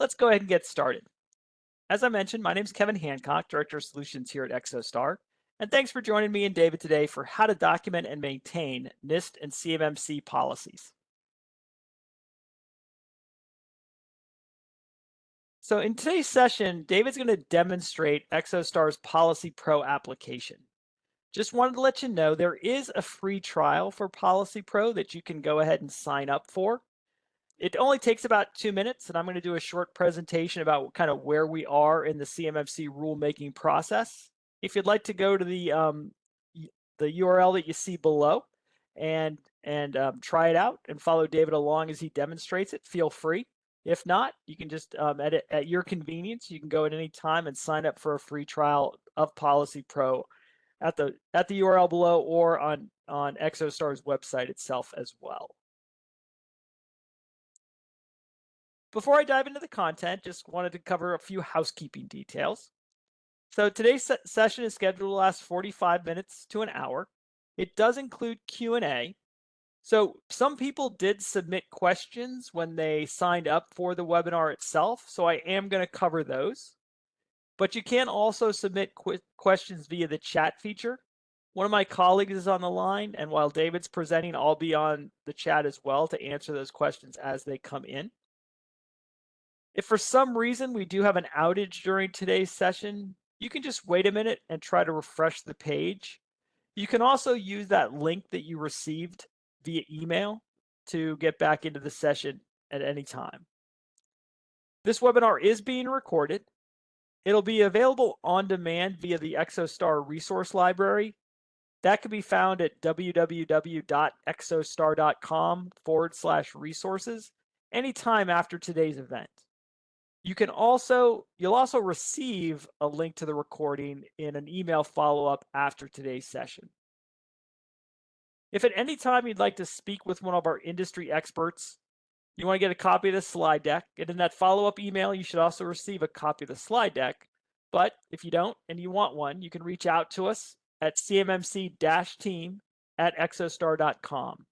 Let's go ahead and get started. As I mentioned, my name is Kevin Hancock, Director of Solutions here at Exostar, and thanks for joining me and David today for how to document and maintain NIST and CMMC policies. So in today's session, David's going to demonstrate Exostar's Policy Pro application. Just wanted to let you know there is a free trial for Policy Pro that you can go ahead and sign up for. It only takes about 2 minutes, and I'm going to do a short presentation about kind of where we are in the CMMC rulemaking process. If you'd like to go to the URL that you see below and try it out and follow David along as he demonstrates it, feel free. If not, you can just edit at your convenience. You can go at any time and sign up for a free trial of Policy Pro at the URL below or on Exostar's website itself as well. Before I dive into the content, just wanted to cover a few housekeeping details. So today's session is scheduled to last 45 minutes to an hour. It does include Q&A. So some people did submit questions when they signed up for the webinar itself, so I am going to cover those. But you can also submit questions via the chat feature. One of my colleagues is on the line, and while David's presenting, I'll be on the chat as well to answer those questions as they come in. If for some reason we do have an outage during today's session, you can just wait a minute and try to refresh the page. You can also use that link that you received via email to get back into the session at any time. This webinar is being recorded. It'll be available on demand via the Exostar resource library. That can be found at www.exostar.com/resources anytime after today's event. You'll also receive a link to the recording in an email follow-up after today's session. If at any time you'd like to speak with one of our industry experts, you want to get a copy of the slide deck, and in that follow-up email, you should also receive a copy of the slide deck. But if you don't and you want one, you can reach out to us at cmmc-team@exostar.com.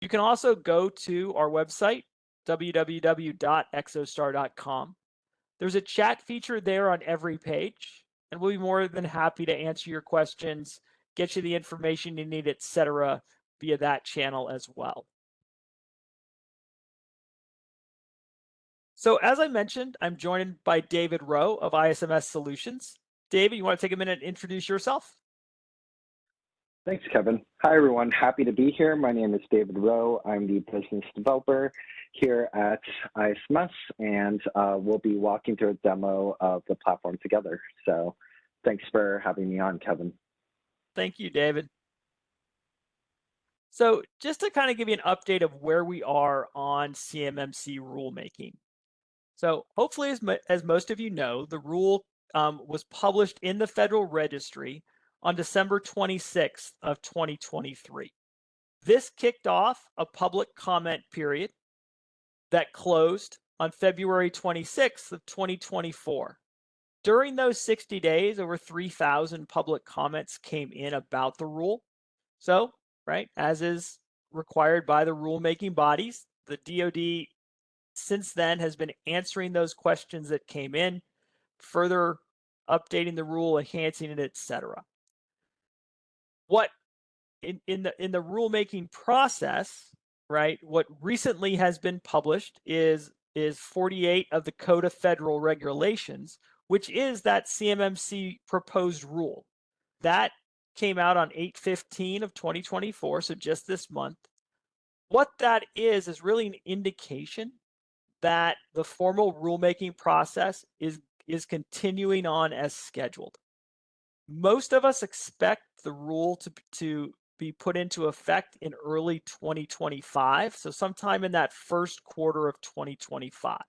You can also go to our website, www.exostar.com. There's a chat feature there on every page, and we'll be more than happy to answer your questions, get you the information you need, etc., via that channel as well. So as I mentioned, I'm joined by David Rowe of ISMS Solutions. David, you want to take a minute and introduce yourself? Thanks, Kevin. Hi, everyone. Happy to be here. My name is David Rowe. I'm the business developer here at ISMS, and we'll be walking through a demo of the platform together. So thanks for having me on, Kevin. Thank you, David. So just to kind of give you an update of where we are on CMMC rulemaking. So hopefully, as most of you know, the rule was published in the Federal Registry on December 26th of 2023. This kicked off a public comment period that closed on February 26th of 2024. During those 60 days, over 3,000 public comments came in about the rule. So, right, as is required by the rulemaking bodies, the DoD since then has been answering those questions that came in, further updating the rule, enhancing it, etc. What in the rulemaking process, right? What recently has been published is 48 of the Code of Federal Regulations, which is that CMMC proposed rule. That came out on 8/15 of 2024, so just this month. What that is really an indication that the formal rulemaking process is continuing on as scheduled. Most of us expect the rule to be put into effect in early 2025, so sometime in that first quarter of 2025.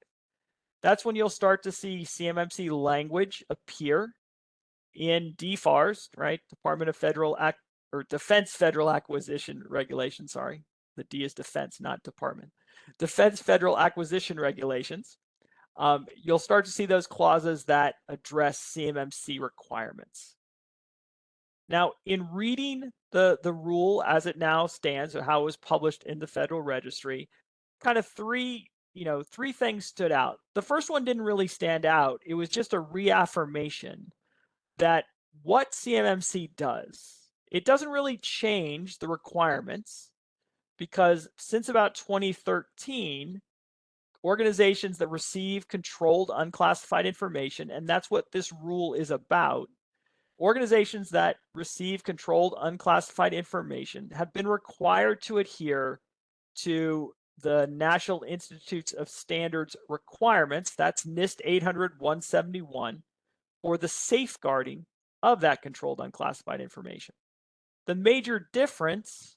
That's when you'll start to see CMMC language appear in DFARS, right? Department of Federal Defense Federal Acquisition Regulation, sorry. The D is defense, not department. Defense Federal Acquisition Regulations. You'll start to see those clauses that address CMMC requirements. Now, in reading the rule as it now stands, or how it was published in the Federal Registry, kind of three three things stood out. The first one didn't really stand out. It was just a reaffirmation that what CMMC does, it doesn't really change the requirements, because since about 2013, organizations that receive controlled unclassified information, and that's what this rule is about, organizations that receive controlled unclassified information have been required to adhere to the National Institutes of Standards requirements, that's NIST 800-171, for the safeguarding of that controlled unclassified information. The major difference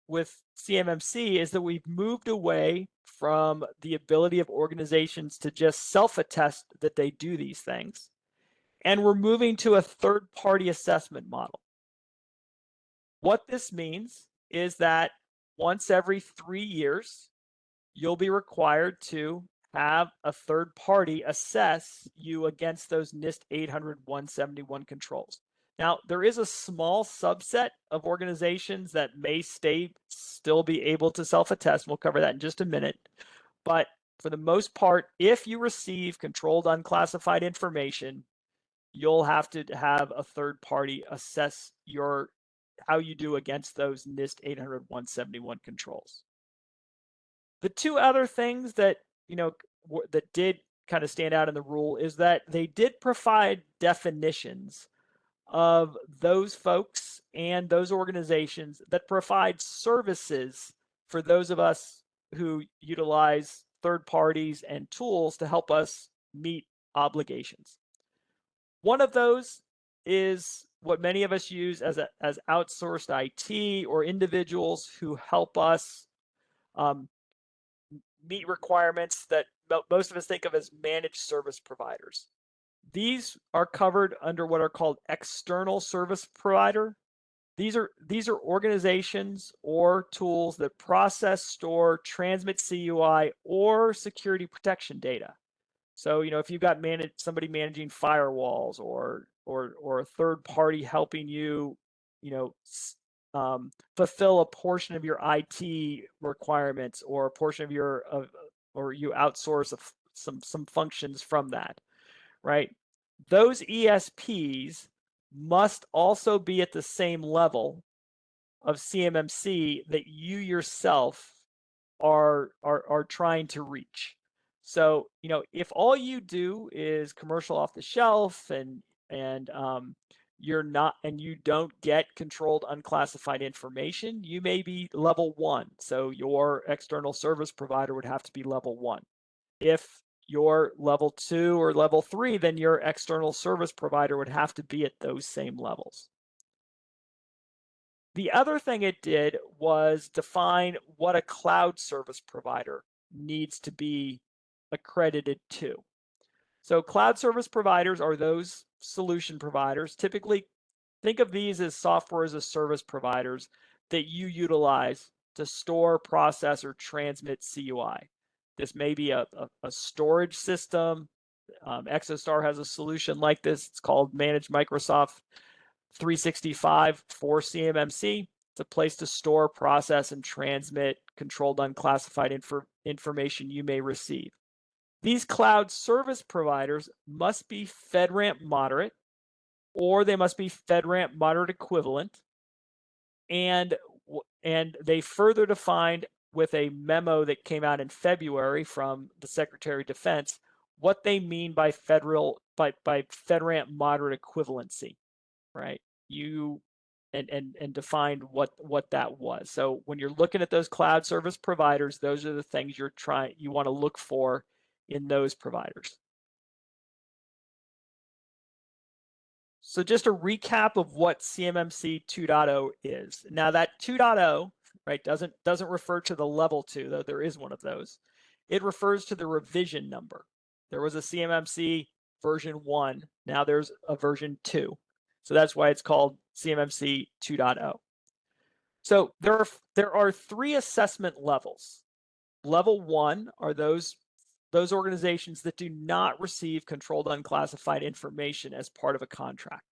with CMMC is that we've moved away from the ability of organizations to just self-attest that they do these things, and we're moving to a third-party assessment model. What this means is that once every 3 years, you'll be required to have a third party assess you against those NIST 800-171 controls. Now, there is a small subset of organizations that may still be able to self-attest. We'll cover that in just a minute. But for the most part, if you receive controlled unclassified information, you'll have to have a third party assess how you do against those NIST 800-171 controls. The two other things that that did kind of stand out in the rule is that they did provide definitions of those folks and those organizations that provide services for those of us who utilize third parties and tools to help us meet obligations. One of those is what many of us use as outsourced IT, or individuals who help us meet requirements that most of us think of as managed service providers. These are covered under what are called external service provider. These are organizations or tools that process, store, transmit CUI or security protection data. So, if you've got somebody managing firewalls, or a third party helping you, fulfill a portion of your IT requirements, or a portion of or you outsource some functions from that, right? Those ESPs must also be at the same level of CMMC that you yourself are trying to reach. So, if all you do is commercial off the shelf, and you don't get controlled unclassified information, you may be level 1. So your external service provider would have to be level 1. If you're level 2 or level 3, then your external service provider would have to be at those same levels. The other thing it did was define what a cloud service provider needs to be accredited to. So cloud service providers are those solution providers. Typically, think of these as software as a service providers that you utilize to store, process, or transmit CUI. This may be a storage system. Exostar has a solution like this. It's called Managed Microsoft 365 for CMMC. It's a place to store, process, and transmit controlled unclassified information you may receive. These cloud service providers must be FedRAMP moderate, or they must be FedRAMP moderate equivalent, and they further defined with a memo that came out in February from the Secretary of Defense what they mean by FedRAMP moderate equivalency, right? And defined what that was. So when you're looking at those cloud service providers, those are the things you want to look for in those providers. So just a recap of what CMMC 2.0 is. Now that 2.0, right, doesn't refer to the level 2, though there is one of those. It refers to the revision number. There was a CMMC version 1. Now there's a version 2. So that's why it's called CMMC 2.0. So there are 3 assessment levels. Level 1 are those organizations that do not receive controlled unclassified information as part of a contract.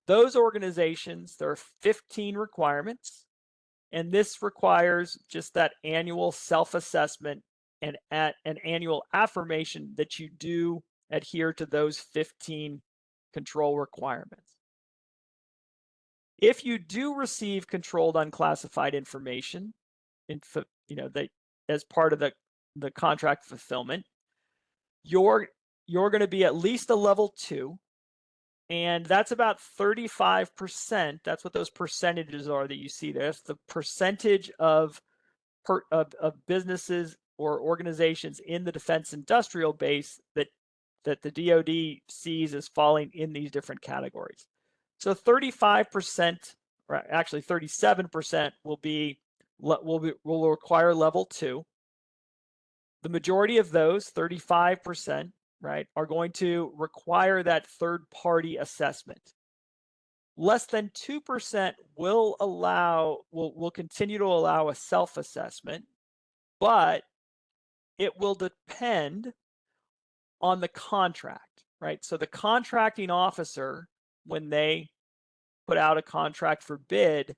Those organizations, there are 15 requirements, and this requires just that annual self-assessment an annual affirmation that you do adhere to those 15 control requirements. If you do receive controlled unclassified information, that as part of the contract fulfillment, you're going to be at least a level 2, and that's about 35%. That's what those percentages are that you see there. That's the percentage of businesses or organizations in the defense industrial base that the DoD sees as falling in these different categories. So 35%, or actually 37%, will require level 2. The majority of those, 35%, right, are going to require that third-party assessment. Less than 2% will continue to allow a self-assessment, but it will depend on the contract, right? So the contracting officer, when they put out a contract for bid,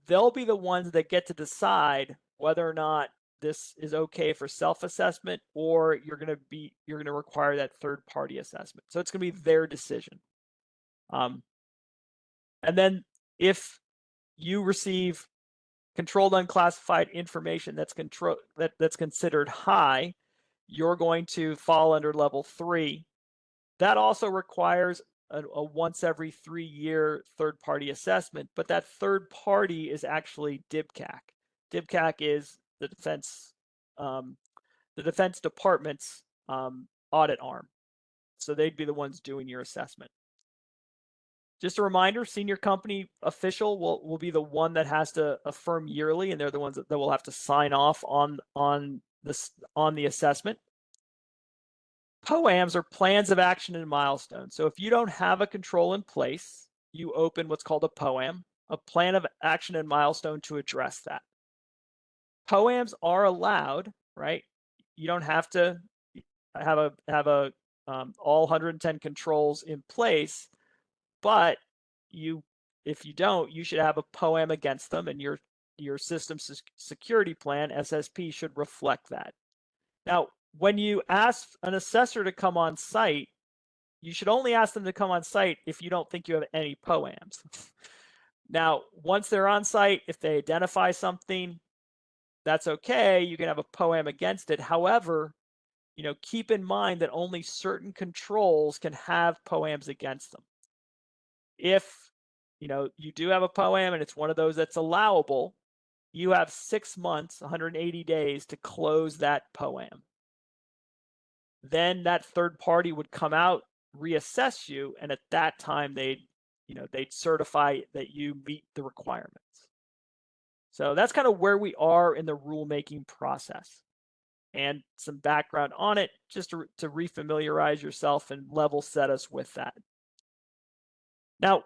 they'll be the ones that get to decide whether or not this is okay for self-assessment, or you're going to require that third-party assessment. So it's going to be their decision. And then if you receive controlled unclassified information that's considered high, you're going to fall under level 3. That also requires a once every 3-year third-party assessment, but that third party is actually DFARS. DFARS is the Defense Department's audit arm. So they'd be the ones doing your assessment. Just a reminder, senior company official will be the one that has to affirm yearly, and they're the ones that will have to sign off on the assessment. POAMs are plans of action and milestones. So if you don't have a control in place, you open what's called a POAM, a plan of action and milestone to address that. POAMs are allowed, right? You don't have to have all 110 controls in place, but if you don't, you should have a POAM against them, and your system security plan, SSP, should reflect that. Now, when you ask an assessor to come on site, you should only ask them to come on site if you don't think you have any POAMs. Now, once they're on site, if they identify something, that's okay. You can have a POAM against it. However, keep in mind that only certain controls can have POAMs against them. If you do have a POAM and it's one of those that's allowable, you have 6 months, 180 days to close that POAM. Then that third party would come out, reassess you, and at that time they'd certify that you meet the requirements. So that's kind of where we are in the rulemaking process, and some background on it just to refamiliarize yourself and level set us with that. Now,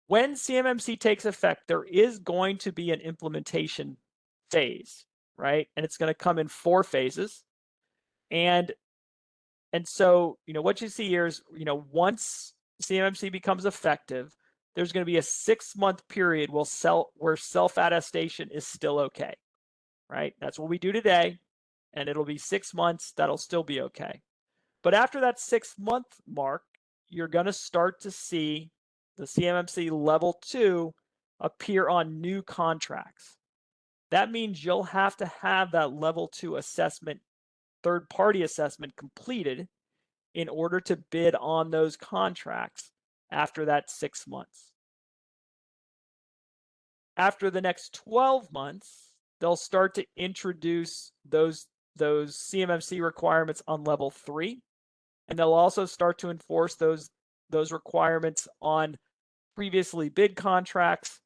when CMMC takes effect, there is going to be an implementation phase, right? And it's going to come in 4 phases. And so, what you see here is, once CMMC becomes effective, there's going to be a 6-month period where self-attestation is still okay, right? That's what we do today, and it'll be 6 months. That'll still be okay. But after that 6-month mark, you're going to start to see the CMMC level 2 appear on new contracts. That means you'll have to have that level 2 assessment, third-party assessment, completed in order to bid on those contracts after that 6 months. After the next 12 months, they'll start to introduce those CMMC requirements on level 3, and they'll also start to enforce those requirements on previously bid contracts,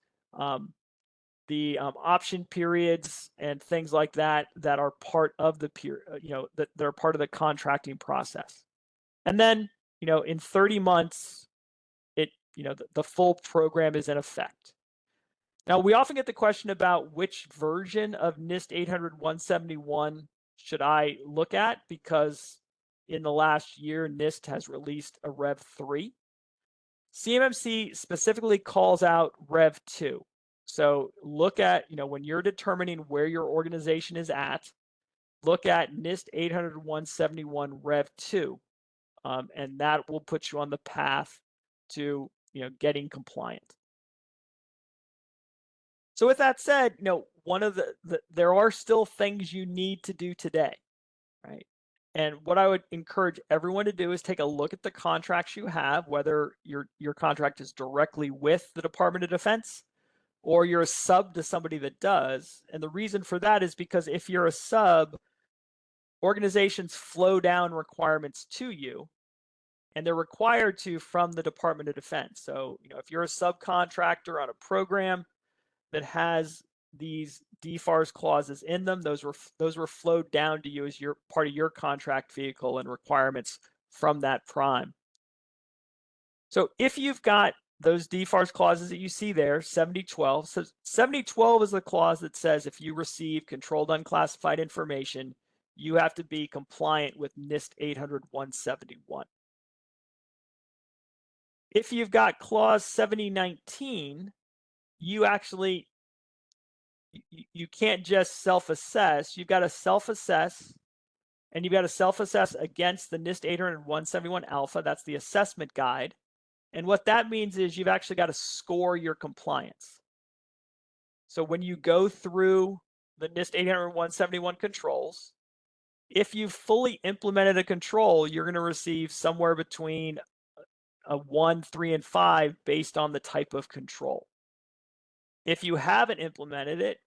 the option periods, and things like that are part of the that are part of the contracting process. And then, in 30 months, the full program is in effect. Now, we often get the question about which version of NIST 800-171 should I look at, because in the last year, NIST has released a Rev 3. CMMC specifically calls out Rev 2. So look at, when you're determining where your organization is at, look at NIST 800-171 Rev 2, and that will put you on the path to getting compliant. So with that said, one of there are still things you need to do today, right? And what I would encourage everyone to do is take a look at the contracts you have, whether your contract is directly with the Department of Defense or you're a sub to somebody that does. And the reason for that is because if you're a sub, organizations flow down requirements to you, and they're required to from the Department of Defense. So, if you're a subcontractor on a program that has these DFARS clauses in them, those were flowed down to you as your part of your contract vehicle and requirements from that prime. So if you've got those DFARS clauses that you see there, 7012. So 7012 is the clause that says if you receive controlled unclassified information, you have to be compliant with NIST 800-171. If you've got clause 7019, you actually you can't just self-assess. You've got to self-assess, and you've got to self-assess against the NIST 800-171 alpha. That's the assessment guide. And what that means is you've actually got to score your compliance. So when you go through the NIST 800-171 controls, if you've fully implemented a control, you're going to receive somewhere between a 1, 3, and 5 based on the type of control. If you haven't implemented it,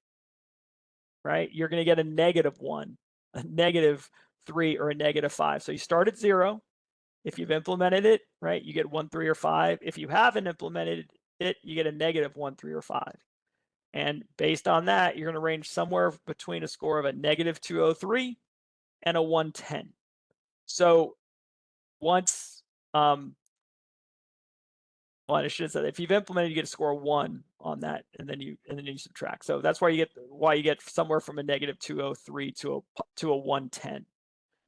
right, you're going to get a -1, a -3, or a -5. So you start at 0. If you've implemented it, right, you get 1, 3, or 5. If you haven't implemented it, you get a -1, 3, or 5. And based on that, you're going to range somewhere between a score of a -203 and a 110. So once, well, I should have said if you've implemented, you get a score of 1 on that, and then you subtract. So that's why you get somewhere from a -203 to a 110.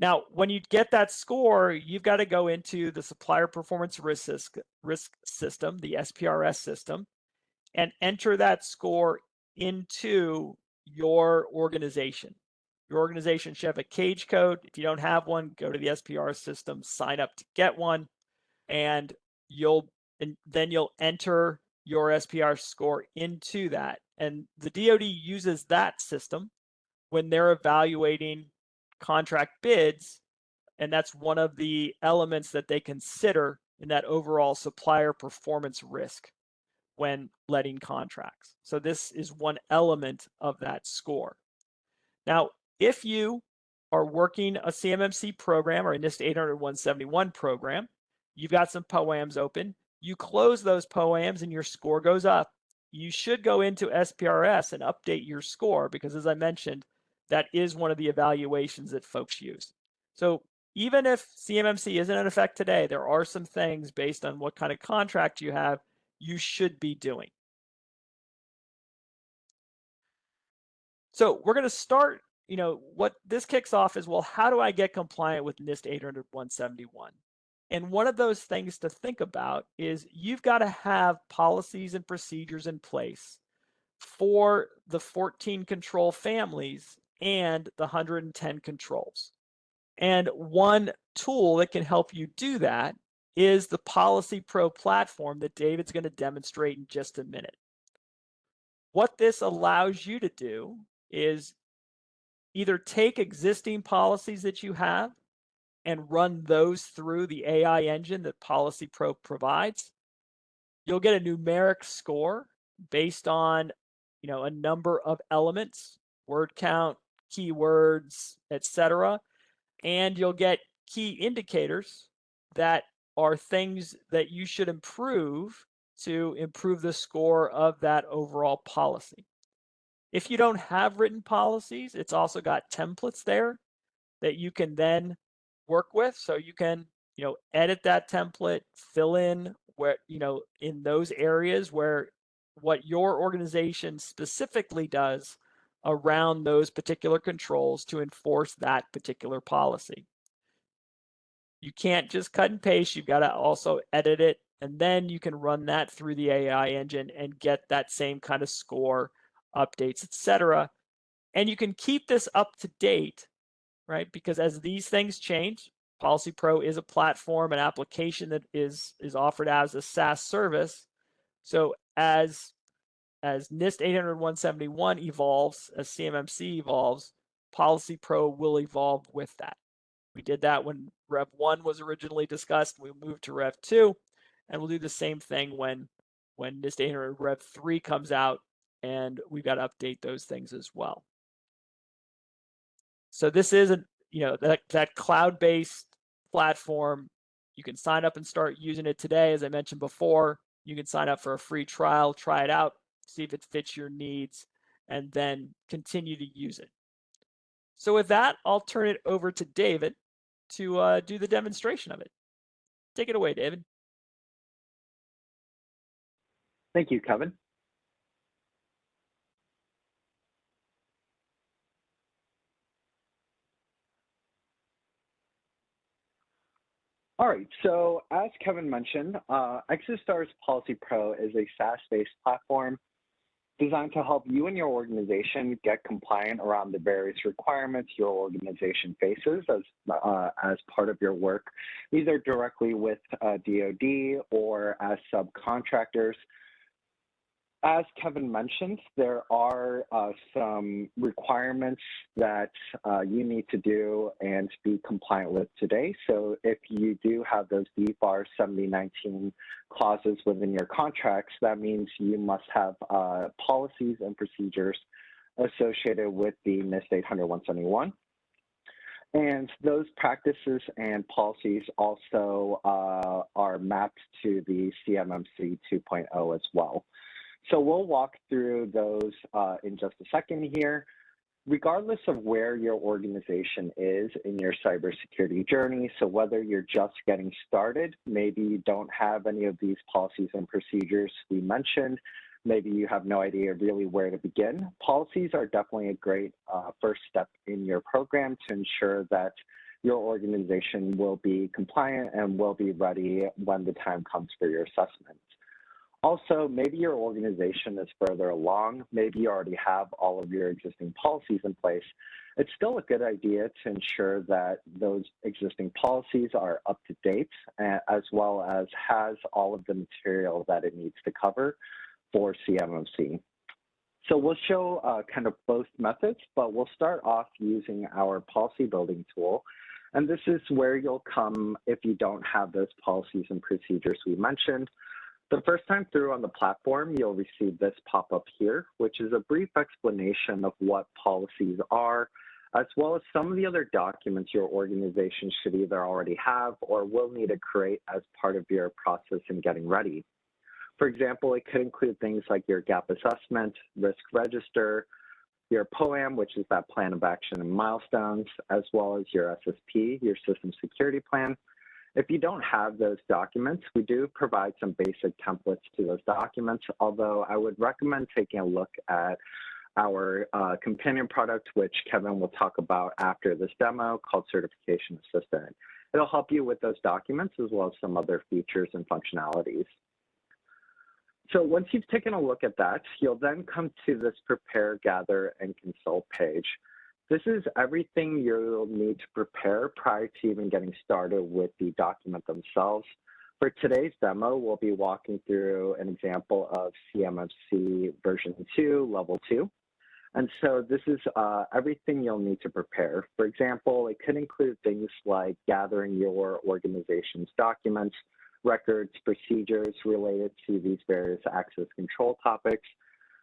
Now, when you get that score, you've got to go into the Supplier Performance Risk System, the SPRS system, and enter that score into your organization. Your organization should have a cage code. If you don't have one, go to the SPRS system, sign up to get one, and then you'll enter your SPR score into that. And the DoD uses that system when they're evaluating contract bids, and that's one of the elements that they consider in that overall supplier performance risk when letting contracts. So this is one element of that score. Now, if you are working a CMMC program or a NIST 800-171 program, you've got some POAMs open, you close those POAMs and your score goes up, you should go into SPRS and update your score because, as I mentioned, that is one of the evaluations that folks use. So even if CMMC isn't in effect today, there are some things based on what kind of contract you have you should be doing. So we're going to start, what this kicks off is, well, how do I get compliant with NIST 800-171? And one of those things to think about is you've got to have policies and procedures in place for the 14 control families and the 110 controls. And one tool that can help you do that is the Policy Pro platform that David's going to demonstrate in just a minute. What this allows you to do is either take existing policies that you have and run those through the AI engine that Policy Pro provides. You'll get a numeric score based on, a number of elements, word count, keywords, etc. And you'll get key indicators that are things that you should improve to improve the score of that overall policy. If you don't have written policies, it's also got templates there that you can then work with. So you can, edit that template, fill in where, in those areas where what your organization specifically does around those particular controls to enforce that particular policy. You can't just cut and paste. You've got to also edit it, and then you can run that through the AI engine and get that same kind of score, updates, etc. And you can keep this up to date right? Because as these things change, Policy Pro is a platform, an application that is offered as a SaaS service. So as NIST 800-171 evolves, as CMMC evolves, Policy Pro will evolve with that. We did that when Rev 1 was originally discussed. We moved to Rev 2, and we'll do the same thing when NIST 800 Rev 3 comes out, and we've got to update those things as well. So this is that cloud-based platform. You can sign up and start using it today. As I mentioned before, you can sign up for a free trial, try it out, see if it fits your needs, and then continue to use it. So with that, I'll turn it over to David to do the demonstration of it. Take it away, David. Thank you, Kevin. All right, so as Kevin mentioned, Exostar's Policy Pro is a SaaS-based platform designed to help you and your organization get compliant around the various requirements your organization faces as part of your work, either directly with DoD or as subcontractors. As Kevin mentioned, there are some requirements that you need to do and be compliant with today. So if you do have those DFARS 7019 clauses within your contracts, that means you must have policies and procedures associated with the NIST 800-171. And those practices and policies also are mapped to the CMMC 2.0 as well. So we'll walk through those in just a second here. Regardless of where your organization is in your cybersecurity journey, so whether you're just getting started, maybe you don't have any of these policies and procedures we mentioned, maybe you have no idea really where to begin, policies are definitely a great first step in your program to ensure that your organization will be compliant and will be ready when the time comes for your assessment. Also, maybe your organization is further along, maybe you already have all of your existing policies in place. It's still a good idea to ensure that those existing policies are up to date, as well as has all of the material that it needs to cover for CMMC. So we'll show kind of both methods, but we'll start off using our policy building tool. And this is where you'll come if you don't have those policies and procedures we mentioned. The first time through on the platform, you'll receive this pop-up here, which is a brief explanation of what policies are, as well as some of the other documents your organization should either already have or will need to create as part of your process in getting ready. For example, it could include things like your gap assessment, risk register, your POAM, which is that plan of action and milestones, as well as your SSP, your system security plan. If you don't have those documents, we do provide some basic templates to those documents, although I would recommend taking a look at our companion product, which Kevin will talk about after this demo, called Certification Assistant. It'll help you with those documents as well as some other features and functionalities. So once you've taken a look at that, you'll then come to this Prepare, Gather, and Consult page. This is everything you'll need to prepare prior to even getting started with the document themselves. For today's demo, we'll be walking through an example of CMMC version 2, level 2. And so this is everything you'll need to prepare. For example, it could include things like gathering your organization's documents, records, procedures related to these various access control topics.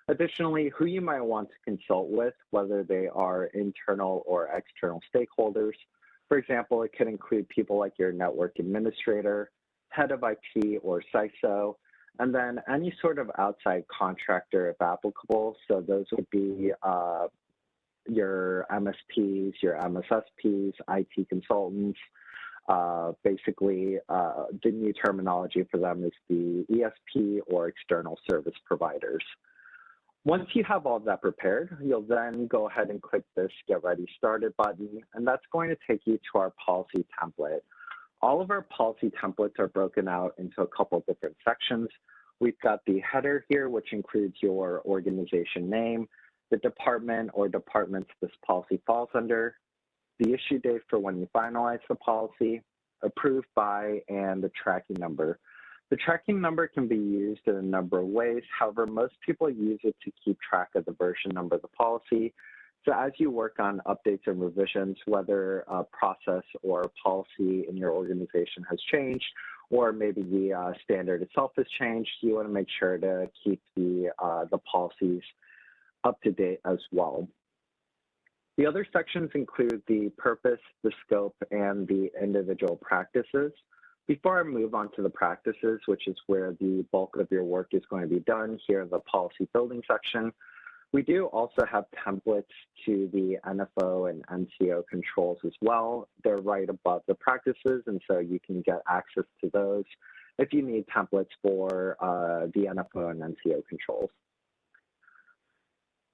Additionally, who you might want to consult with, whether they are internal or external stakeholders. For example, it could include people like your network administrator, head of IT or CISO, and then any sort of outside contractor if applicable. So those would be your MSPs, your MSSPs, IT consultants. Basically, the new terminology for them is the ESP or external service providers. Once you have all of that prepared, you'll then go ahead and click this Get Ready Started button, and that's going to take you to our policy template. All of our policy templates are broken out into a couple of different sections. We've got the header here, which includes your organization name, the department or departments this policy falls under, the issue date for when you finalize the policy, approved by, and the tracking number. The tracking number can be used in a number of ways. However, most people use it to keep track of the version number of the policy. So as you work on updates and revisions, whether a process or policy in your organization has changed, or maybe the standard itself has changed, you want to make sure to keep the policies up to date as well. The other sections include the purpose, the scope, and the individual practices. Before I move on to the practices, which is where the bulk of your work is going to be done here in the policy building section, we do also have templates to the NFO and NCO controls as well. They're right above the practices, and so you can get access to those if you need templates for the NFO and NCO controls.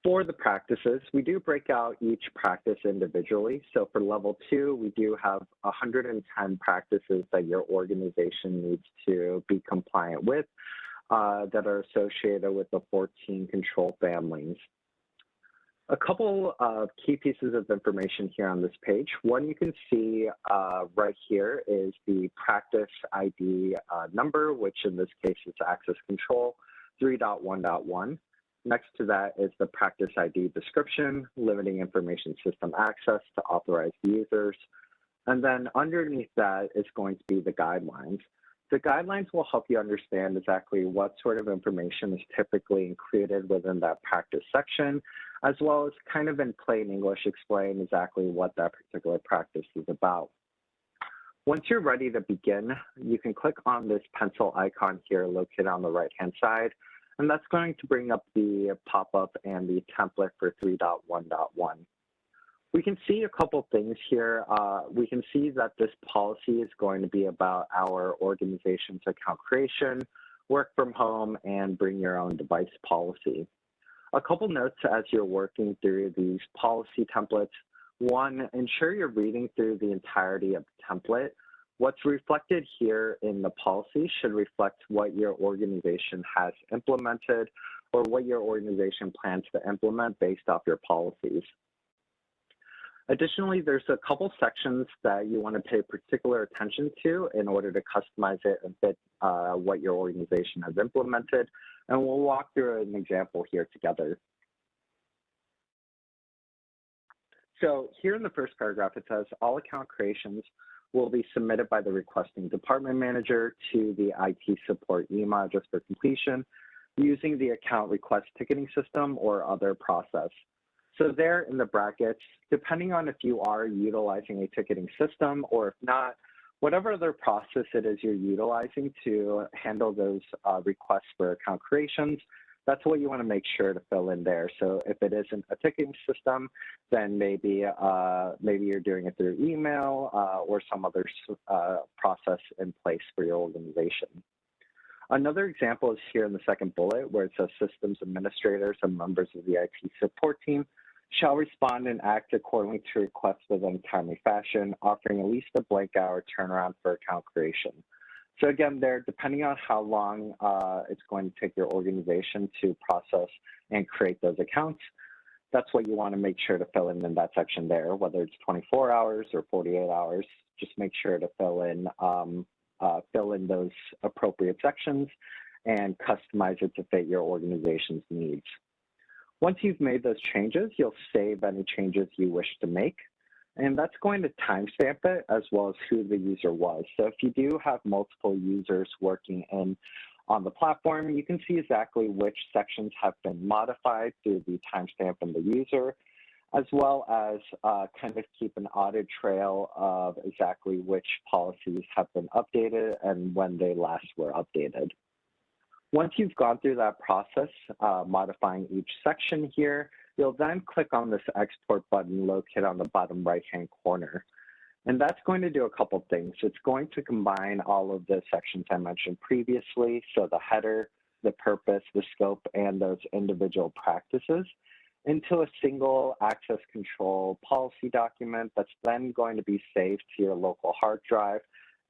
For the practices, we do break out each practice individually. So for level 2, we do have 110 practices that your organization needs to be compliant with that are associated with the 14 control families. A couple of key pieces of information here on this page. One you can see right here is the practice ID number, which in this case is access control 3.1.1. Next to that is the practice ID description, limiting information system access to authorized users. And then underneath that is going to be the guidelines. The guidelines will help you understand exactly what sort of information is typically included within that practice section, as well as kind of in plain English explain exactly what that particular practice is about. Once you're ready to begin, you can click on this pencil icon here located on the right-hand side, and that's going to bring up the pop-up and the template for 3.1.1. We can see a couple things here. We can see that this policy is going to be about our organization's account creation, work from home, and bring your own device policy. A couple notes as you're working through these policy templates. One, ensure you're reading through the entirety of the template. What's reflected here in the policy should reflect what your organization has implemented or what your organization plans to implement based off your policies. Additionally, there's a couple sections that you want to pay particular attention to in order to customize it and fit what your organization has implemented. And we'll walk through an example here together. So here in the first paragraph, it says all account creations will be submitted by the requesting department manager to the IT support email address for completion using the account request ticketing system or other process. So there in the brackets, depending on if you are utilizing a ticketing system or if not, whatever other process it is you're utilizing to handle those requests for account creations, that's what you want to make sure to fill in there. So if it isn't a ticketing system, then maybe you're doing it through email or some other process in place for your organization. Another example is here in the second bullet where it says systems administrators and members of the IT support team shall respond and act accordingly to requests within a timely fashion, offering at least a blank hour turnaround for account creation. So again, there, depending on how long it's going to take your organization to process and create those accounts, that's what you want to make sure to fill in that section there, whether it's 24 hours or 48 hours, just make sure to fill in those appropriate sections and customize it to fit your organization's needs. Once you've made those changes, you'll save any changes you wish to make. And that's going to timestamp it as well as who the user was. So if you do have multiple users working on the platform, you can see exactly which sections have been modified through the timestamp and the user, as well as kind of keep an audit trail of exactly which policies have been updated and when they last were updated. Once you've gone through that process, modifying each section here, you'll then click on this export button located on the bottom right-hand corner. And that's going to do a couple things. It's going to combine all of the sections I mentioned previously, so the header, the purpose, the scope, and those individual practices into a single access control policy document that's then going to be saved to your local hard drive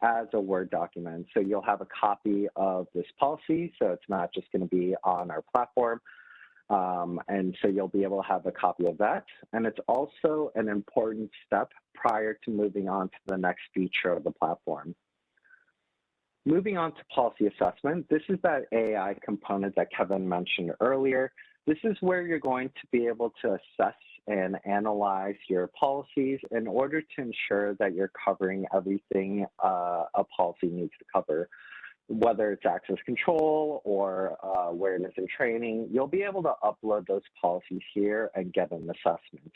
as a Word document. So you'll have a copy of this policy, so it's not just going to be on our platform, And so you'll be able to have a copy of that. And it's also an important step prior to moving on to the next feature of the platform. Moving on to policy assessment, this is that AI component that Kevin mentioned earlier. This is where you're going to be able to assess and analyze your policies in order to ensure that you're covering everything a policy needs to cover. Whether it's access control or awareness and training, you'll be able to upload those policies here and get an assessment.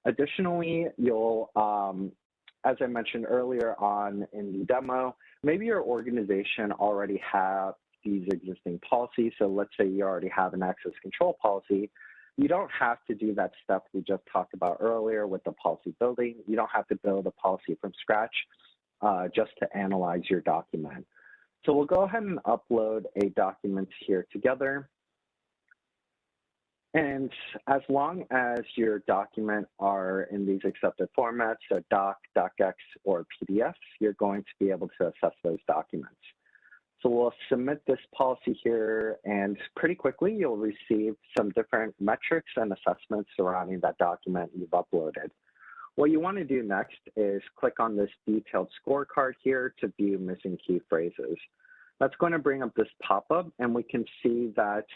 Additionally, you'll, as I mentioned earlier on in the demo, maybe your organization already have these existing policies. So let's say you already have an access control policy. You don't have to do that step we just talked about earlier with the policy building. You don't have to build a policy from scratch just to analyze your document. So we'll go ahead and upload a document here together. And as long as your document are in these accepted formats, so doc, docx, or PDFs, you're going to be able to assess those documents. So we'll submit this policy here, and pretty quickly you'll receive some different metrics and assessments surrounding that document you've uploaded. What you want to do next is click on this detailed scorecard here to view missing key phrases. That's going to bring up this pop-up, and we can see that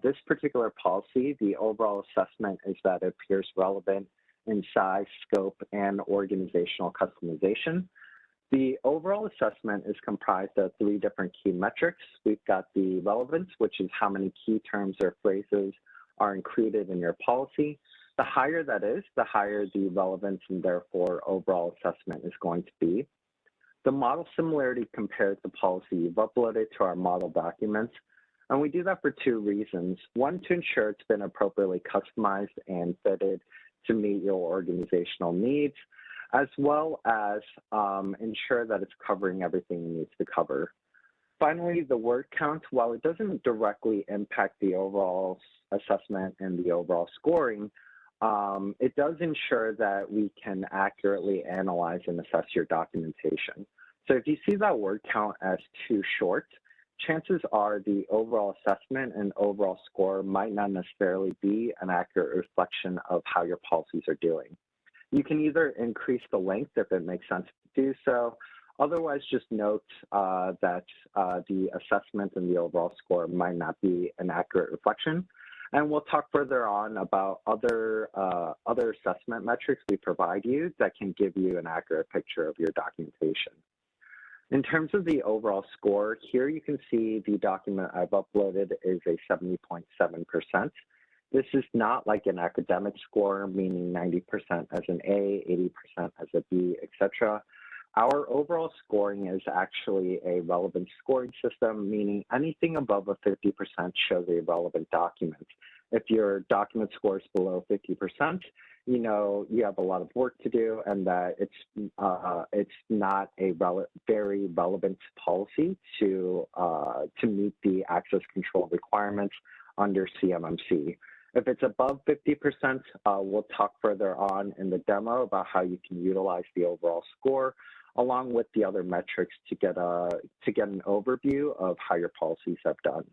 this particular policy, the overall assessment is that it appears relevant in size, scope, and organizational customization. The overall assessment is comprised of 3 different key metrics. We've got the relevance, which is how many key terms or phrases are included in your policy. The higher that is, the higher the relevance and therefore overall assessment is going to be. The model similarity compares the policy you've uploaded to our model documents. And we do that for 2 reasons. One, to ensure it's been appropriately customized and fitted to meet your organizational needs, as well as ensure that it's covering everything it needs to cover. Finally, the word count, while it doesn't directly impact the overall assessment and the overall scoring, it does ensure that we can accurately analyze and assess your documentation. So if you see that word count as too short, chances are the overall assessment and overall score might not necessarily be an accurate reflection of how your policies are doing. You can either increase the length if it makes sense to do so. Otherwise, just note that the assessment and the overall score might not be an accurate reflection. And we'll talk further on about other assessment metrics we provide you that can give you an accurate picture of your documentation. In terms of the overall score, here you can see the document I've uploaded is a 70.7%. This is not like an academic score, meaning 90% as an A, 80% as a B, etc. Our overall scoring is actually a relevant scoring system, meaning anything above a 50% shows a relevant document. If your document scores below 50%, you know you have a lot of work to do, and that it's not a very relevant policy to meet the access control requirements under CMMC. If it's above 50%, we'll talk further on in the demo about how you can utilize the overall score along with the other metrics to get an overview of how your policies have done.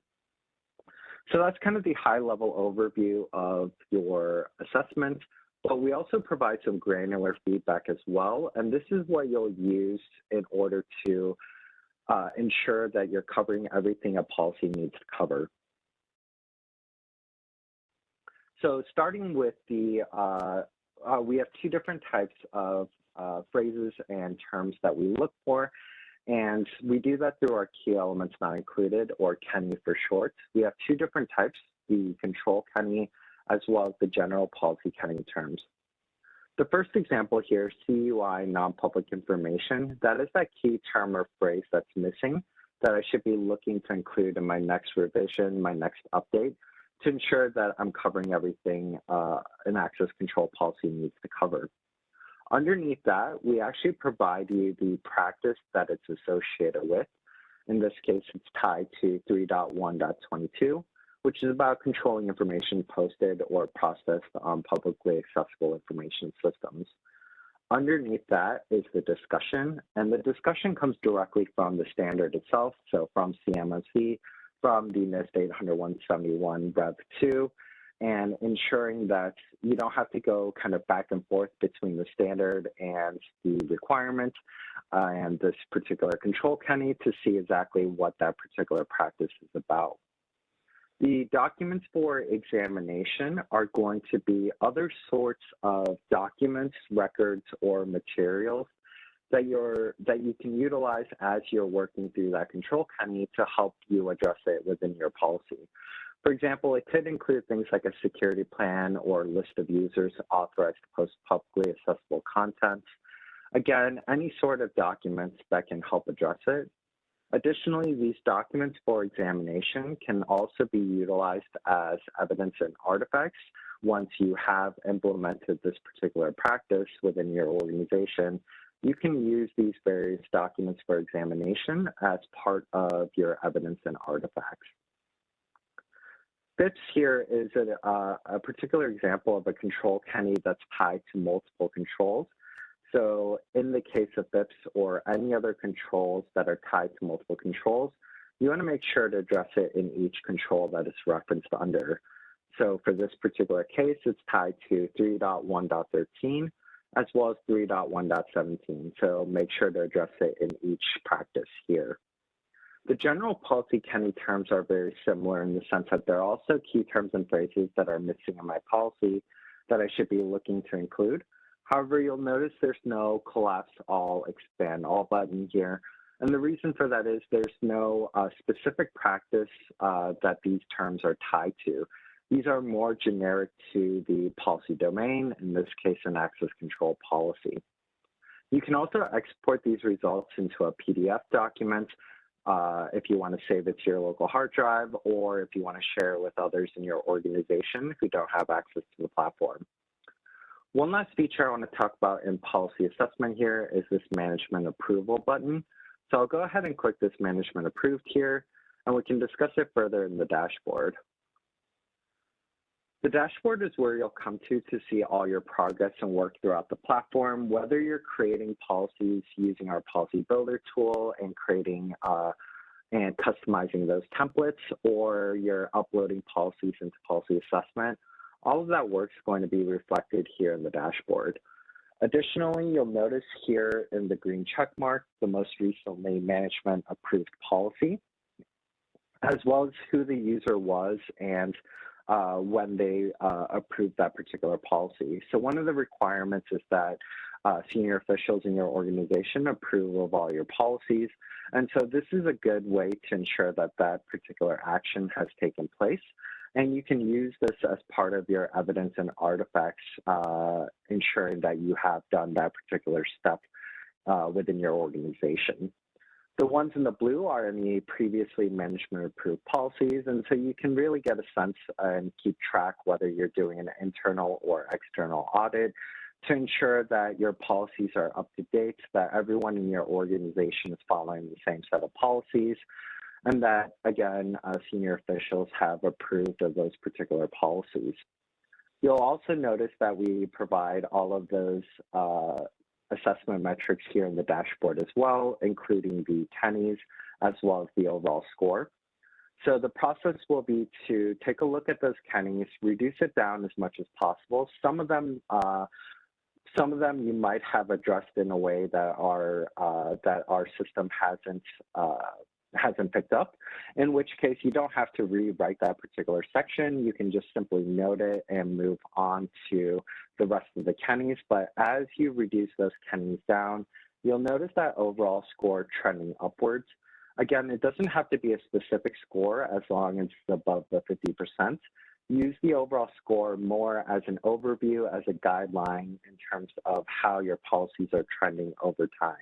So that's kind of the high-level overview of your assessment, but we also provide some granular feedback as well, and this is what you'll use in order to ensure that you're covering everything a policy needs to cover. So starting with the, we have 2 different types of phrases and terms that we look for, and we do that through our key elements not included, or KENI for short. We have 2 different types, the control KENI as well as the general policy KENI terms. The first example here, CUI non-public information, that is that key term or phrase that's missing that I should be looking to include in my next revision, my next update, to ensure that I'm covering everything an access control policy needs to cover. Underneath that, we actually provide you the practice that it's associated with. In this case, it's tied to 3.1.22, which is about controlling information posted or processed on publicly accessible information systems. Underneath that is the discussion, and the discussion comes directly from the standard itself, so from CMMC, from the NIST 800-171 Rev 2, and ensuring that you don't have to go kind of back and forth between the standard and the requirement and this particular control kennedy to see exactly what that particular practice is about. The documents for examination are going to be other sorts of documents, records, or materials that you can utilize as you're working through that control kennedy to help you address it within your policy. For example, it could include things like a security plan or list of users authorized to post publicly accessible content. Again, any sort of documents that can help address it. Additionally, these documents for examination can also be utilized as evidence and artifacts once you have implemented this particular practice within your organization. You can use these various documents for examination as part of your evidence and artifacts. FIPS here is a particular example of a control kennedy that's tied to multiple controls. So in the case of FIPS or any other controls that are tied to multiple controls, you want to make sure to address it in each control that it's referenced under. So for this particular case, it's tied to 3.1.13 as well as 3.1.17. So make sure to address it in each practice here. The general policy kennedy terms are very similar in the sense that there are also key terms and phrases that are missing in my policy that I should be looking to include. However, you'll notice there's no collapse all, expand all button here. And the reason for that is there's no specific practice that these terms are tied to. These are more generic to the policy domain, in this case, an access control policy. You can also export these results into a PDF document if you want to save it to your local hard drive, or if you want to share it with others in your organization who don't have access to the platform. One last feature I want to talk about in policy assessment here is this management approval button. So I'll go ahead and click this management approved here, and we can discuss it further in the dashboard. The dashboard is where you'll come to see all your progress and work throughout the platform, whether you're creating policies using our policy builder tool and creating and customizing those templates, or you're uploading policies into policy assessment. All of that work is going to be reflected here in the dashboard. Additionally, you'll notice here in the green check mark, the most recently management approved policy, as well as who the user was and when they approved that particular policy. So one of the requirements is that senior officials in your organization approve of all your policies. And so this is a good way to ensure that that particular action has taken place. And you can use this as part of your evidence and artifacts, ensuring that you have done that particular step within your organization. The ones in the blue are any previously management approved policies, and so you can really get a sense and keep track whether you're doing an internal or external audit to ensure that your policies are up to date, that everyone in your organization is following the same set of policies, and that, again, senior officials have approved of those particular policies. You'll also notice that we provide all of those assessment metrics here in the dashboard as well, including the kennies as well as the overall score. So the process will be to take a look at those kennies, reduce it down as much as possible. Some of them you might have addressed in a way that our system hasn't picked up, in which case you don't have to rewrite that particular section. You can just simply note it and move on to the rest of the kennies. But as you reduce those kennies down, you'll notice that overall score trending upwards. Again, it doesn't have to be a specific score as long as it's above the 50%. Use the overall score more as an overview, as a guideline in terms of how your policies are trending over time.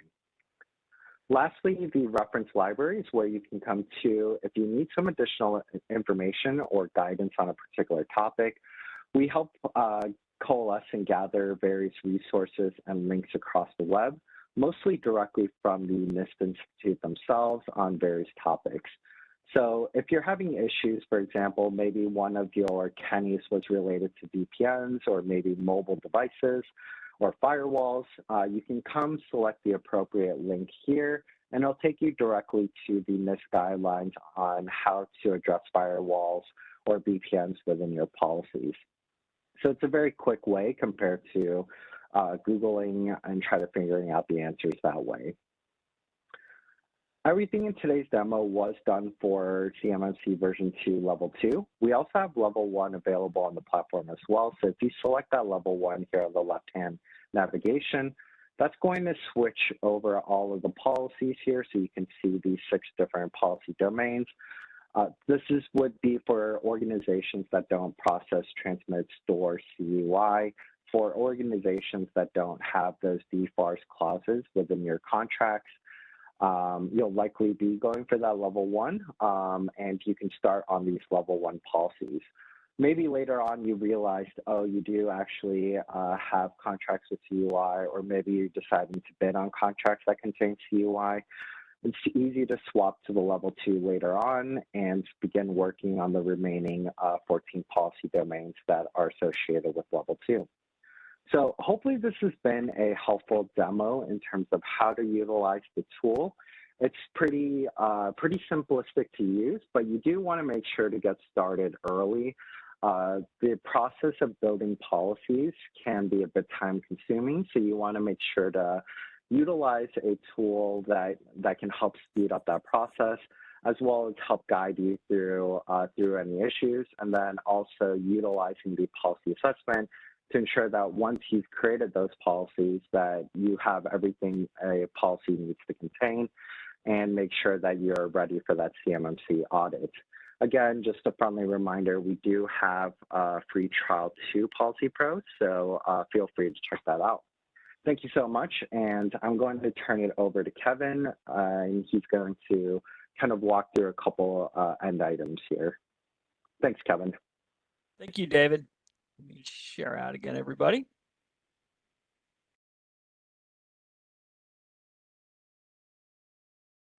Lastly, the reference library is where you can come to if you need some additional information or guidance on a particular topic. We help coalesce and gather various resources and links across the web, mostly directly from the NIST Institute themselves on various topics. So if you're having issues, for example, maybe one of your kennies was related to VPNs or maybe mobile devices or firewalls, you can come select the appropriate link here and it'll take you directly to the NIST guidelines on how to address firewalls or VPNs within your policies. So it's a very quick way compared to Googling and try to figuring out the answers that way. Everything in today's demo was done for CMMC version 2 level 2. We also have level 1 available on the platform as well. So if you select that level 1 here on the left-hand navigation, that's going to switch over all of the policies here so you can see these 6 different policy domains. This would be for organizations that don't process, transmit, store CUI. For organizations that don't have those DFARS clauses within your contracts, you'll likely be going for that level 1, and you can start on these level 1 policies. Maybe later on you realized, oh, you do actually have contracts with CUI, or maybe you're deciding to bid on contracts that contain CUI. It's easy to swap to the level 2 later on and begin working on the remaining 14 policy domains that are associated with level 2. So hopefully this has been a helpful demo in terms of how to utilize the tool. It's pretty simplistic to use, but you do want to make sure to get started early. The process of building policies can be a bit time consuming, so you want to make sure to utilize a tool that can help speed up that process, as well as help guide you through any issues, and then also utilizing the policy assessment to ensure that once you've created those policies that you have everything a policy needs to contain, and make sure that you're ready for that CMMC audit. Again, just a friendly reminder, we do have a free trial to Policy Pro, so feel free to check that out. Thank you so much, and I'm going to turn it over to Kevin, and he's going to kind of walk through a couple end items here. Thanks, Kevin. Thank you, David. Let me share out again, everybody.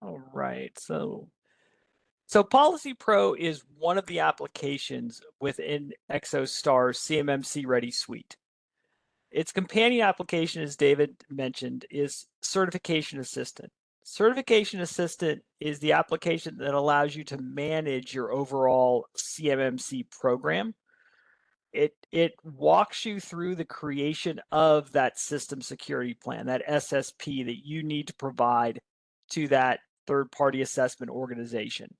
All right, so Policy Pro is one of the applications within Exostar's CMMC Ready suite. Its companion application, as David mentioned, is Certification Assistant. Certification Assistant is the application that allows you to manage your overall CMMC program. It walks you through the creation of that system security plan, that SSP that you need to provide to that third-party assessment organization.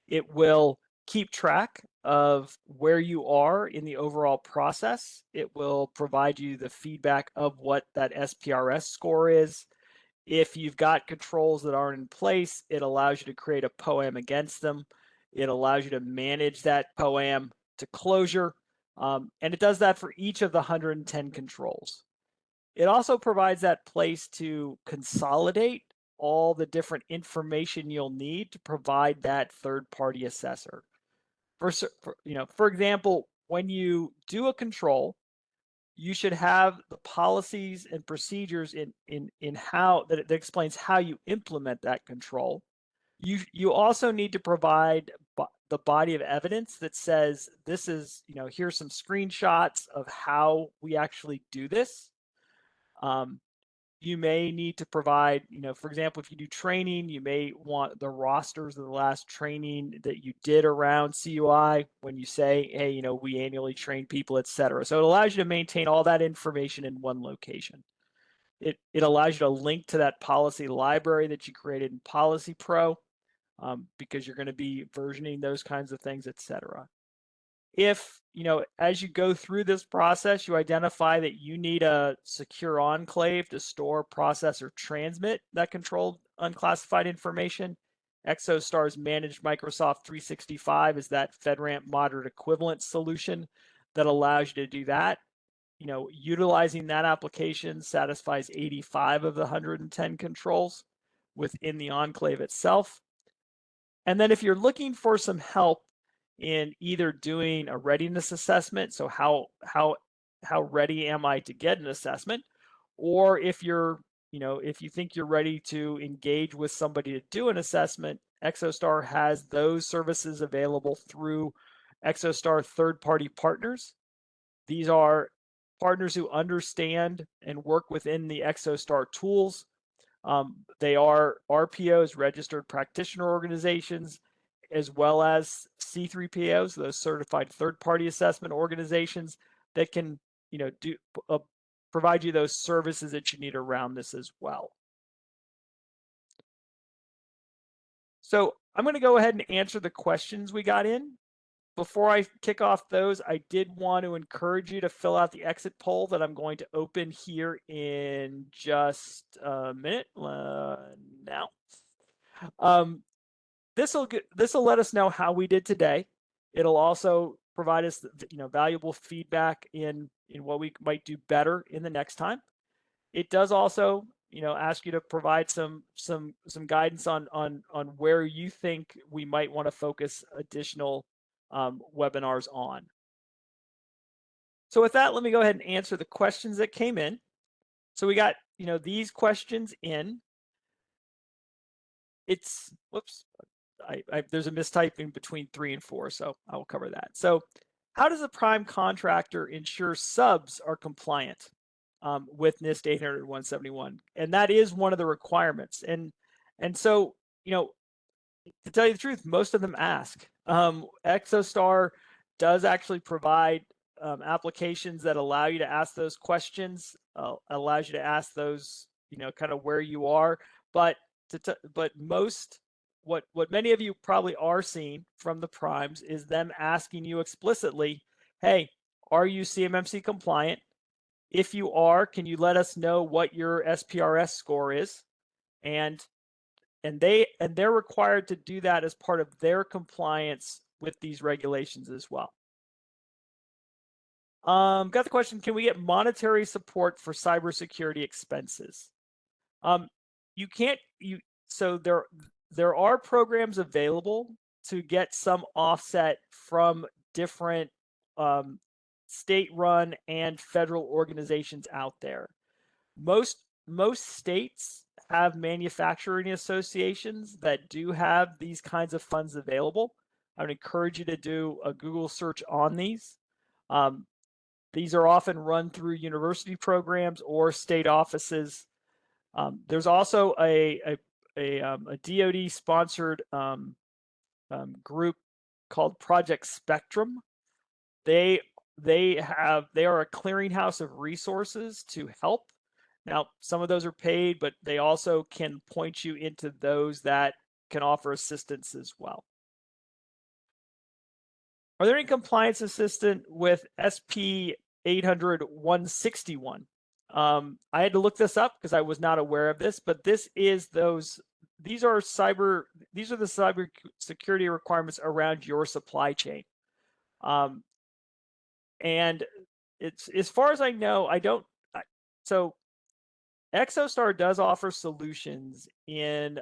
It will keep track of where you are in the overall process. It will provide you the feedback of what that SPRS score is. If you've got controls that aren't in place, it allows you to create a POAM against them. It allows you to manage that POAM to closure. And it does that for each of the 110 controls. It also provides that place to consolidate all the different information you'll need to provide that third-party assessor. For example, when you do a control, you should have the policies and procedures in how that explains how you implement that control. You also need to provide the body of evidence that says this is, here's some screenshots of how we actually do this. You may need to provide, for example, if you do training, you may want the rosters of the last training that you did around CUI when you say, hey, we annually train people, et cetera. So it allows you to maintain all that information in one location. It allows you to link to that policy library that you created in Policy Pro because you're going to be versioning those kinds of things, et cetera. If, as you go through this process, you identify that you need a secure enclave to store, process, or transmit that controlled unclassified information, Exostar's managed Microsoft 365 is that FedRAMP moderate equivalent solution that allows you to do that. Utilizing that application satisfies 85 of the 110 controls within the enclave itself. And then if you're looking for some help in either doing a readiness assessment, so how ready am I to get an assessment, or if if you think you're ready to engage with somebody to do an assessment, Exostar has those services available through Exostar third-party partners. These are partners who understand and work within the Exostar tools. They are RPOs, registered practitioner organizations, as well as C3POs, those certified third-party assessment organizations that can, provide you those services that you need around this as well. So I'm going to go ahead and answer the questions we got in. Before I kick off those, I did want to encourage you to fill out the exit poll that I'm going to open here in just a minute now. This will let us know how we did today. It'll also provide us, valuable feedback in what we might do better in the next time. It does also, ask you to provide some guidance on where you think we might want to focus additional webinars on. So with that, let me go ahead and answer the questions that came in. So we got, these questions in. It's, whoops, there's a mistyping between 3 and 4, so I will cover that. So how does a prime contractor ensure subs are compliant with NIST 800-171? And that is one of the requirements. And so, to tell you the truth, most of them ask. Exostar does actually provide applications that allow you to ask those questions, allows you to ask those, kind of where you are. But what many of you probably are seeing from the primes is them asking you explicitly, hey, are you CMMC compliant? If you are, can you let us know what your SPRS score is? And they're required to do that as part of their compliance with these regulations as well. Got the question, can we get monetary support for cybersecurity expenses? So there are programs available to get some offset from different state-run and federal organizations out there. Most states have manufacturing associations that do have these kinds of funds available. I would encourage you to do a Google search on these. These are often run through university programs or state offices. There's also a DoD-sponsored group called Project Spectrum. They are a clearinghouse of resources to help. Now, some of those are paid, but they also can point you into those that can offer assistance as well. Are there any compliance assistance with SP 800-161? I had to look this up because I was not aware of this, but these are the cyber security requirements around your supply chain. And it's, as far as I know, so Exostar does offer solutions in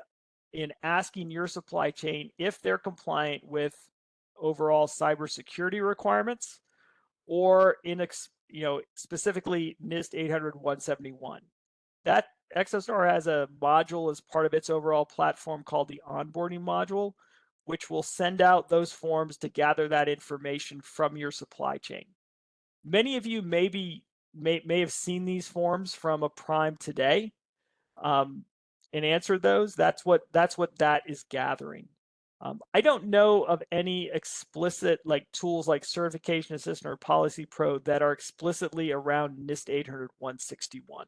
asking your supply chain if they're compliant with overall cybersecurity requirements, or in specifically NIST 800-171. That Exostar has a module as part of its overall platform called the onboarding module, which will send out those forms to gather that information from your supply chain. Many of you may have seen these forms from a prime today and answered those. That's what that is gathering. I don't know of any explicit tools like Certification Assistant or Policy Pro that are explicitly around NIST 800-161.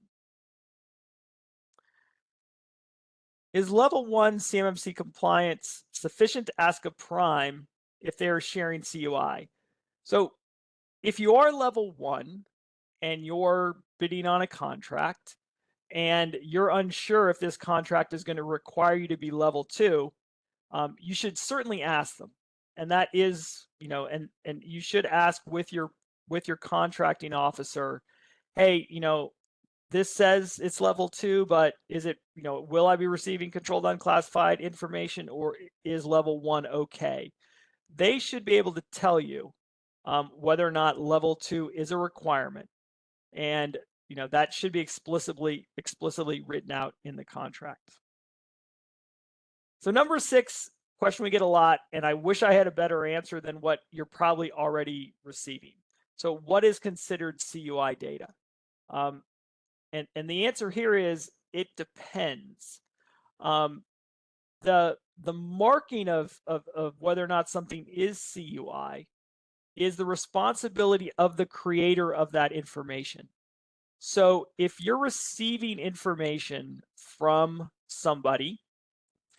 Is level 1 CMMC compliance sufficient to ask a prime if they are sharing CUI? So if you are level 1 and you're bidding on a contract and you're unsure if this contract is going to require you to be level 2, you should certainly ask them. And that is, and you should ask with your contracting officer, hey, this says it's level 2, but is it, will I be receiving controlled unclassified information, or is level 1 okay? They should be able to tell you whether or not level 2 is a requirement. And, that should be explicitly written out in the contract. So number 6, question we get a lot, and I wish I had a better answer than what you're probably already receiving. So what is considered CUI data? And the answer here is it depends. The marking of whether or not something is CUI is the responsibility of the creator of that information. So if you're receiving information from somebody,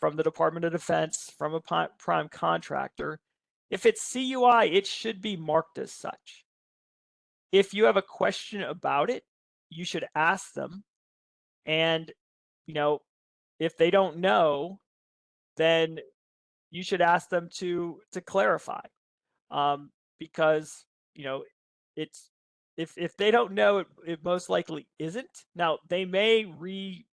from the Department of Defense, from a prime contractor, if it's CUI, it should be marked as such. If you have a question about it, you should ask them. And, you know, if they don't know, then you should ask them to clarify. Because, you know, it's if they don't know, it most likely isn't. Now they may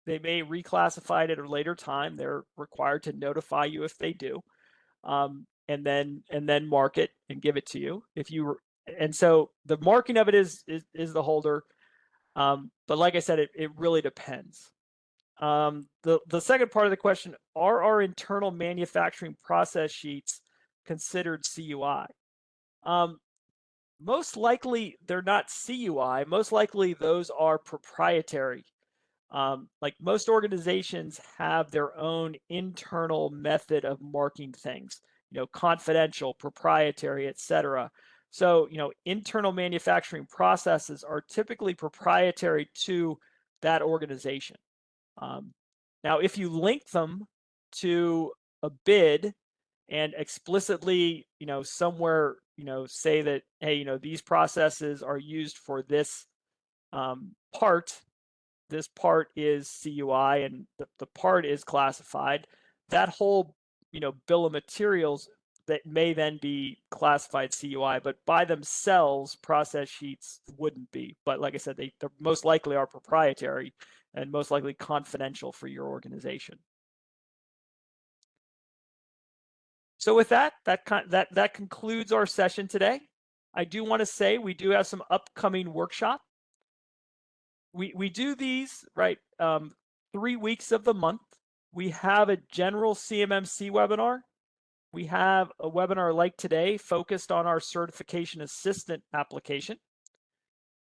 reclassify it at a later time. They're required to notify you if they do, and then mark it and give it to you. And so the marking of it is the holder. But like I said, it really depends. The second part of the question: are our internal manufacturing process sheets considered CUI? Most likely they're not CUI. Most likely those are proprietary. Like most organizations have their own internal method of marking things, you know, confidential, proprietary, etc. So, you know, internal manufacturing processes are typically proprietary to that organization. Now, if you link them to a bid and explicitly, you know, somewhere, you know, say that, hey, you know, these processes are used for this part. This part is CUI, and the part is classified. That whole, you know, bill of materials that may then be classified CUI, but by themselves, process sheets wouldn't be. But like I said, they most likely are proprietary and most likely confidential for your organization. So with that concludes our session today. I do want to say we do have some upcoming workshops. We do these, right, 3 weeks of the month. We have a general CMMC webinar. We have a webinar like today focused on our certification assistant application.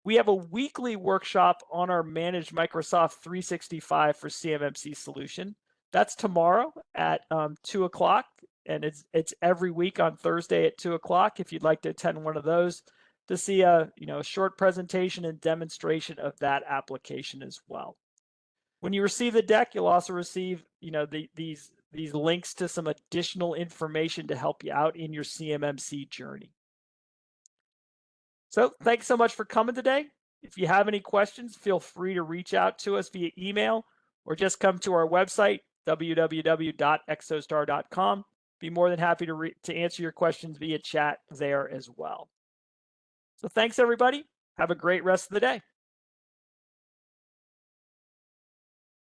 We have a weekly workshop on our managed Microsoft 365 for CMMC solution. That's tomorrow at 2 o'clock, and it's every week on Thursday at 2 o'clock. If you'd like to attend one of those to see a short presentation and demonstration of that application as well. When you receive the deck, you'll also receive these links to some additional information to help you out in your CMMC journey. So thanks so much for coming today. If you have any questions, feel free to reach out to us via email or just come to our website, www.exostar.com. Be more than happy to answer your questions via chat there as well. So thanks, everybody. Have a great rest of the day.